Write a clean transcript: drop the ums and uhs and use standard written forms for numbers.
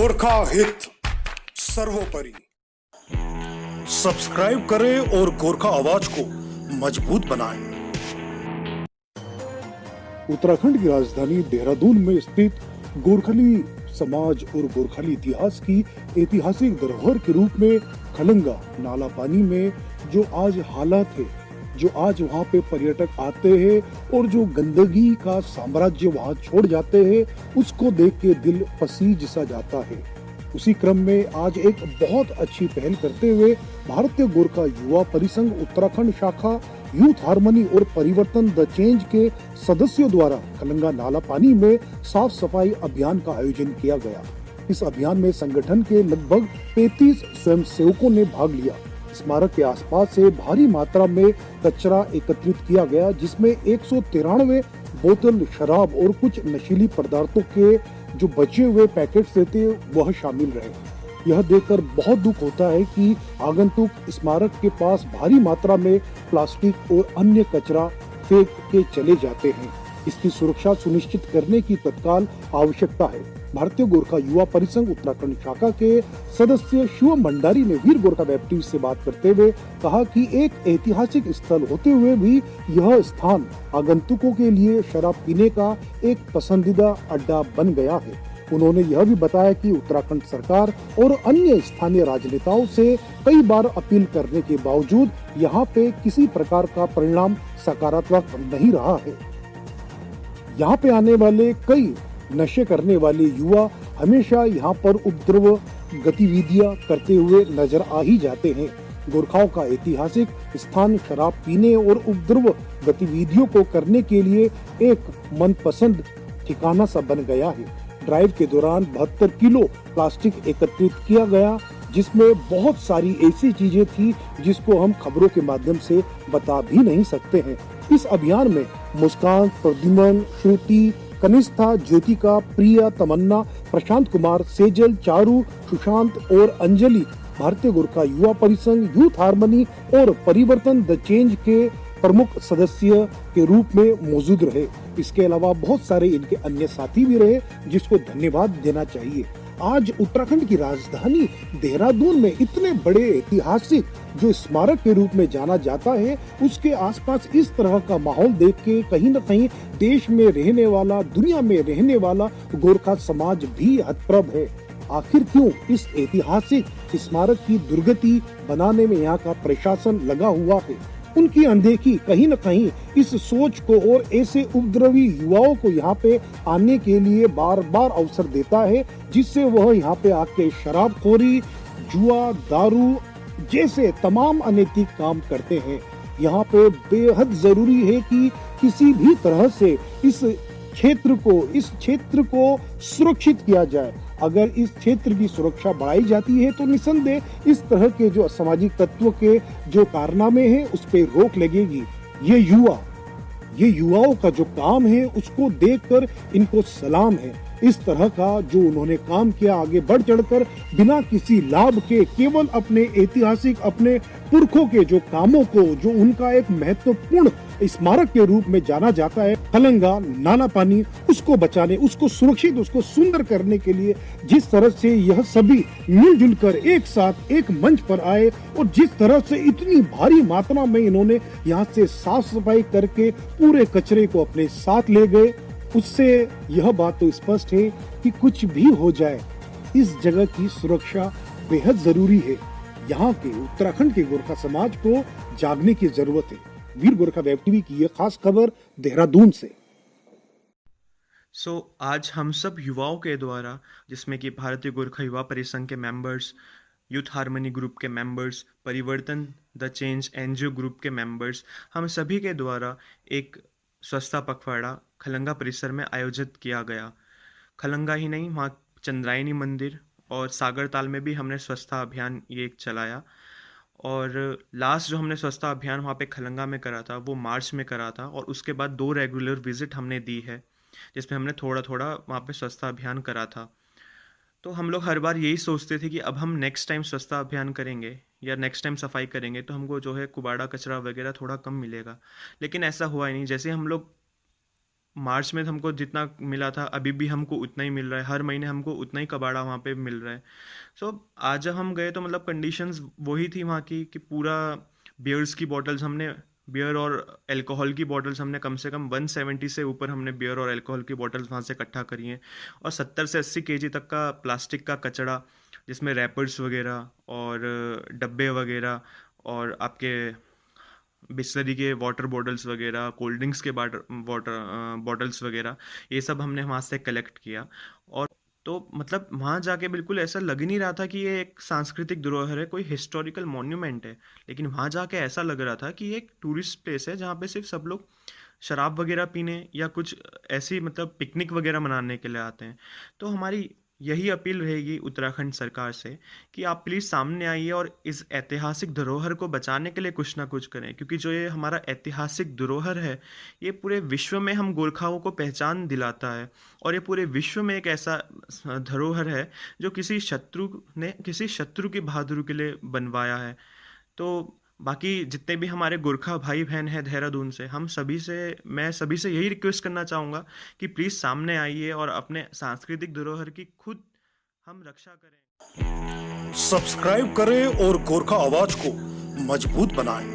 गोरखा हित सर्वोपरि। सब्सक्राइब करें और गोरखा आवाज को मजबूत बनाएं। उत्तराखंड की राजधानी देहरादून में स्थित गोरखली समाज और गोरखली इतिहास की ऐतिहासिक धरोहर के रूप में खलंगा नाला पानी में जो आज हालात है, जो आज वहाँ पे पर्यटक आते हैं और जो गंदगी का साम्राज्य वहाँ छोड़ जाते हैं, उसको देख के दिल पसीज सा जाता है। उसी क्रम में आज एक बहुत अच्छी पहल करते हुए भारतीय गोरखा युवा परिसंघ उत्तराखंड शाखा यूथ हार्मनी और परिवर्तन द चेंज के सदस्यों द्वारा खलंगा नाला पानी में साफ सफाई अभियान का आयोजन किया गया। इस अभियान में संगठन के लगभग 35 स्वयंसेवकों ने भाग लिया। स्मारक के आसपास से भारी मात्रा में कचरा एकत्रित किया गया, जिसमें 193 बोतल शराब और कुछ नशीली पदार्थों के जो बचे हुए पैकेट्स थे वह शामिल रहे। यह देखकर बहुत दुख होता है कि आगंतुक स्मारक के पास भारी मात्रा में प्लास्टिक और अन्य कचरा फेंक के चले जाते हैं। इसकी सुरक्षा सुनिश्चित करने की तत्काल आवश्यकता है। भारतीय गोरखा युवा परिसंघ उत्तराखंड शाखा के सदस्य शिवम भंडारी ने वीर गोरखा वेब टीवी से बात करते हुए कहा कि एक ऐतिहासिक स्थल होते हुए भी यह स्थान आगंतुकों के लिए शराब पीने का एक पसंदीदा अड्डा बन गया है। उन्होंने यह भी बताया कि उत्तराखंड सरकार और अन्य स्थानीय राजनेताओं से कई बार अपील करने के बावजूद यहाँ पे किसी प्रकार का परिणाम सकारात्मक नहीं रहा है। यहाँ पे आने वाले कई नशे करने वाले युवा हमेशा यहाँ पर उपद्रव गतिविधियां करते हुए नजर आ ही जाते हैं। गोरखाओं का ऐतिहासिक स्थान शराब पीने और उपद्रव गतिविधियों को करने के लिए एक मनपसंद ठिकाना सा बन गया है। ड्राइव के दौरान 72 किलो प्लास्टिक एकत्रित किया गया, जिसमें बहुत सारी ऐसी चीजें थी जिसको हम खबरों के माध्यम से बता भी नहीं सकते हैं। इस अभियान में मुस्कान, प्रद्युमन, श्रुति, कनिष्ठा, ज्योतिका, प्रिया, तमन्ना, प्रशांत कुमार, सेजल, चारू, सुशांत और अंजलि भारतीय गोरखा युवा परिसंघ यूथ हार्मनी और परिवर्तन द चेंज के प्रमुख सदस्य के रूप में मौजूद रहे। इसके अलावा बहुत सारे इनके अन्य साथी भी रहे, जिसको धन्यवाद देना चाहिए। आज उत्तराखंड की राजधानी देहरादून में इतने बड़े ऐतिहासिक जो स्मारक के रूप में जाना जाता है, उसके आसपास इस तरह का माहौल देख के कहीं न कहीं देश में रहने वाला, दुनिया में रहने वाला गोरखा समाज भी हतप्रभ है। आखिर क्यों इस ऐतिहासिक स्मारक की दुर्गति बनाने में यहाँ का प्रशासन लगा हुआ है? उनकी अनदेखी कहीं न कहीं इस सोच को और ऐसे उपद्रवी युवाओं को यहाँ पे आने के लिए बार बार अवसर देता है, जिससे वह यहाँ पे आके शराबखोरी, जुआ, दारू जैसे तमाम अनैतिक काम करते हैं। यहाँ पे बेहद जरूरी है कि किसी भी तरह से इस क्षेत्र को सुरक्षित किया जाए। अगर इस क्षेत्र की सुरक्षा बढ़ाई जाती है तो निसंदेह इस तरह के जो असामाजिक तत्व के जो कारनामे हैं उस पर रोक लगेगी। ये युवाओं का जो काम है उसको देखकर इनको सलाम है। इस तरह का जो उन्होंने काम किया, आगे बढ़ चढ़कर बिना किसी लाभ के केवल अपने ऐतिहासिक, अपने पुरखों के जो कामों को, जो उनका एक महत्वपूर्ण स्मारक के रूप में जाना जाता है खलंगा नाला पानी, उसको बचाने, उसको सुरक्षित, उसको सुंदर करने के लिए जिस तरह से यह सभी मिलजुल कर एक साथ एक मंच पर आए और जिस तरह से इतनी भारी मात्रा में इन्होंने यहाँ से साफ सफाई करके पूरे कचरे को अपने साथ ले गए, उससे यह बात तो स्पष्ट है कि कुछ भी हो जाए इस जगह की सुरक्षा बेहद जरूरी है। यहाँ के उत्तराखंड के गोरखा समाज को जागने की जरूरत है। वीर गोरखा वेब टीवी की यह खास खबर देहरादून से। आज हम सब युवाओं के द्वारा, जिसमें कि भारतीय गोरखा युवा परिसंघ के मेंबर्स, यूथ हार्मनी ग्रुप के मेंबर्स, परिवर्तन द चेंज एनजीओ ग्रुप के मेंबर्स, हम सभी के द्वारा एक स्वच्छता पखवाड़ा खलंगा परिसर में आयोजित किया गया। खलंगा ही नहीं, वहाँ चंद्रायनी मंदिर और सागरताल में भी हमने स्वच्छता अभियान ये चलाया। और लास्ट जो हमने स्वच्छता अभियान वहाँ पे खलंगा में करा था वो मार्च में करा था, और उसके बाद 2 रेगुलर विजिट हमने दी है, जिसमें हमने थोड़ा थोड़ा वहाँ पे स्वच्छता अभियान करा था। तो हम लोग हर बार यही सोचते थे कि अब हम नेक्स्ट टाइम स्वच्छता अभियान करेंगे या नेक्स्ट टाइम सफाई करेंगे तो हमको जो है कुबाड़ा कचरा वगैरह थोड़ा कम मिलेगा, लेकिन ऐसा हुआ ही नहीं। जैसे हम लोग मार्च में हमको जितना मिला था अभी भी हमको उतना ही मिल रहा है, हर महीने हमको उतना ही कबाड़ा वहाँ पे मिल रहा है। सो आज जब हम गए तो मतलब कंडीशंस वही थी वहाँ की कि पूरा बियर्स की बॉटल्स हमने बियर और अल्कोहल की बॉटल्स हमने कम से कम 170 से ऊपर हमने बियर और अल्कोहल की बॉटल्स वहाँ से इकट्ठा करी हैं। और 70 से 80 केजी तक का प्लास्टिक का कचरा, जिसमें रैपर्स वगैरह और डब्बे वगैरह और आपके बिस्लरी के वाटर बॉटल्स वगैरह, कोल्ड ड्रिंक्स के वाटर बॉटल्स वगैरह, ये सब हमने वहाँ से कलेक्ट किया। और तो मतलब वहाँ जाके बिल्कुल ऐसा लग ही नहीं रहा था कि ये एक सांस्कृतिक धरोहर है, कोई हिस्टोरिकल मॉन्यूमेंट है, लेकिन वहाँ जाके ऐसा लग रहा था कि ये एक टूरिस्ट प्लेस है जहाँ पे सिर्फ सब लोग शराब वगैरह पीने या कुछ ऐसी मतलब पिकनिक वगैरह मनाने के लिए आते हैं। तो हमारी यही अपील रहेगी उत्तराखंड सरकार से कि आप प्लीज़ सामने आइए और इस ऐतिहासिक धरोहर को बचाने के लिए कुछ ना कुछ करें, क्योंकि जो ये हमारा ऐतिहासिक धरोहर है ये पूरे विश्व में हम गोरखाओं को पहचान दिलाता है। और ये पूरे विश्व में एक ऐसा धरोहर है जो किसी शत्रु की बहादुरी के लिए बनवाया है। तो बाकी जितने भी हमारे गोरखा भाई बहन हैं देहरादून से, मैं सभी से यही रिक्वेस्ट करना चाहूँगा कि प्लीज़ सामने आइए और अपने सांस्कृतिक धरोहर की खुद हम रक्षा करें। सब्सक्राइब करें और गोरखा आवाज को मजबूत बनाएं।